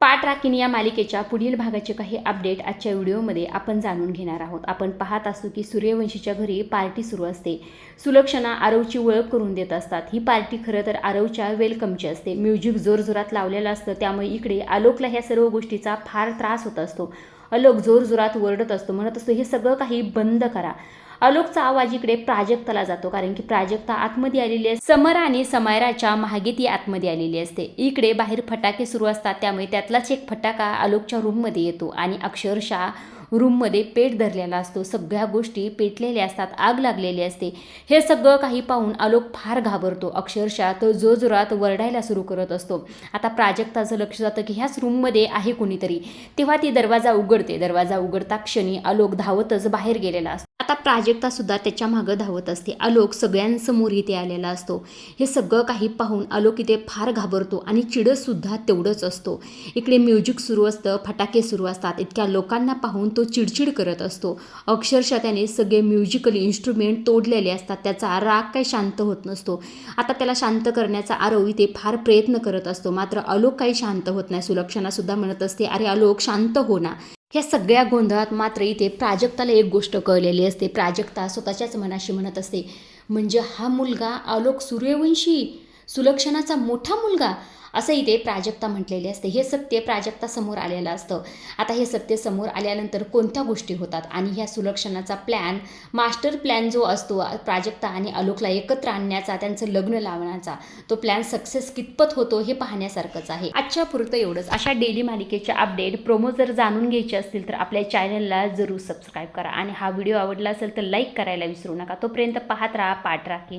पाठ राखीन या मालिकेच्या पुढील भागाचे काही अपडेट आजच्या व्हिडिओमध्ये आपण जाणून घेणार आहोत। आपण पाहत असू की सूर्यवंशीच्या घरी पार्टी सुरू असते। सुलक्षणा आरवची ओळख करून देत असतात। ही पार्टी खरं तर आरवच्या वेलकमची असते। म्युझिक जोरजोरात लावलेलं असतं, त्यामुळे इकडे आलोकला ह्या सर्व गोष्टीचा फार त्रास होत असतो। आलोक जोरजोरात ओरडत असतो, म्हणत असतो हे सगळं काही बंद करा। आलोकचा आवाज इकडे प्राजक्ताला जातो, कारण की प्राजक्ता आतमध्ये आलेली असते। समर आणि समायराच्या महागे ती आतमध्ये आलेली असते। इकडे बाहेर फटाके सुरू असतात, त्यामुळे त्यातलाच एक फटाका आलोकच्या रूममध्ये येतो आणि अक्षरशः रूममध्ये पेट धरलेला असतो। सगळ्या गोष्टी पेटलेल्या असतात, आग लागलेली असते। हे सगळं काही पाहून आलोक फार घाबरतो। अक्षरशः तो जोरजोरात वरडायला सुरू करत असतो। आता प्राजक्ताचं लक्ष जातं की ह्याच रूममध्ये आहे कोणीतरी, तेव्हा ती दरवाजा उघडते। दरवाजा उघडता क्षणी आलोक धावतच बाहेर गेलेला असतो। आता प्राजक्ता सुद्धा त्याच्या मागे धावत असते। आलोक सगळ्यांसमोर इथे आलेला असतो। हे सगळं काही पाहून आलोक इथे फार घाबरतो आणि चिडत सुद्धा तेवढंच असतो। इकडे म्युझिक सुरू असतं, फटाके सुरू असतात। इतक्या लोकांना पाहून तो चिडचिड करत असतो। अक्षरशः त्याने सगळे म्युझिकल इन्स्ट्रुमेंट तोडलेले असतात। त्याचा राग काही शांत होत नसतो। आता त्याला शांत करण्याचा आरव इथे फार प्रयत्न करत असतो, मात्र आलोक काही शांत होत नाही। सुलक्षणा सुद्धा म्हणत असते, अरे आलोक शांत हो ना। ह्या सगळ्या गोंधळात मात्र इथे प्राजक्ताला एक गोष्ट कळलेली असते। प्राजक्ता स्वतःच्याच मनाशी म्हणत असते, म्हणजे हा मुलगा आलोक सूर्यवंशी, सुलक्षणाचा मोठा मुलगा, असं इथे प्राजक्ता म्हटलेले असते। हे सत्य प्राजक्ता समोर आलेलं असतं। आता हे सत्य समोर आल्यानंतर कोणत्या गोष्टी होतात आणि ह्या सुलक्षणाचा प्लॅन, मास्टर प्लॅन जो असतो प्राजक्ता आणि आलोकला एकत्र आणण्याचा, त्यांचं लग्न लावण्याचा, तो प्लॅन सक्सेस कितपत होतो हे पाहण्यासारखंच आहे। आजच्या पुरतं एवढंच। अशा डेली मालिकेच्या अपडेट प्रोमो जर जाणून घ्यायचे असतील तर आपल्या चॅनलला जरूर सबस्क्राईब करा आणि हा व्हिडिओ आवडला असेल तर लाईक करायला विसरू नका। तोपर्यंत पाहत राहा पाठ राखीन।